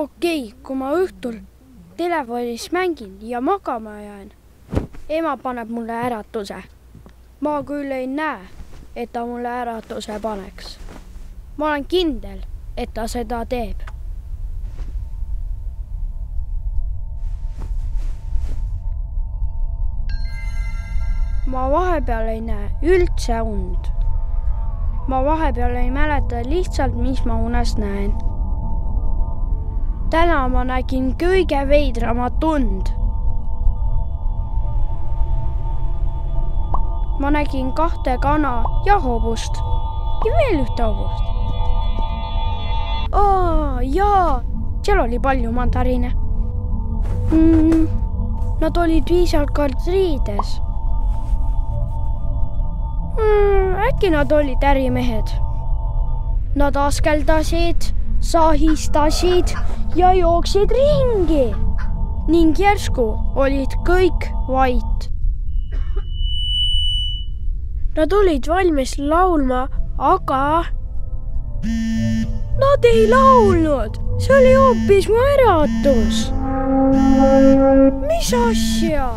Okei, kui ma õhtul telefonis mängin ja magama jään, ema paneb mulle äratuse. Ma küll ei näe, et ta mulle äratuse paneks. Ma olen kindel, et ta seda teeb. Ma vahepeal ei näe üldse und. Ma vahepeal ei mäleta lihtsalt, mis ma unes näen. Täna ma nägin kõige veidramat und. Ma nägin 2 kana ja hobust ja veel 1 hobust. Jaa, seal oli palju mandariine. Nad olid viisakalt riides. Äkki nad olid ärimehed. Nad askeldasid, sahistasid ja jooksid ringi ning järsku olid kõik vait. Nad olid valmis laulma, aga nad ei laulnud. See oli hoopis mu äratus. Mis asja?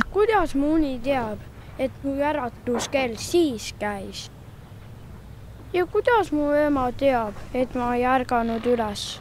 Kuidas mu uni teab, et mu äratuskell siis käis? Ja kuidas mu ema teab, et ma ei ärganud üles?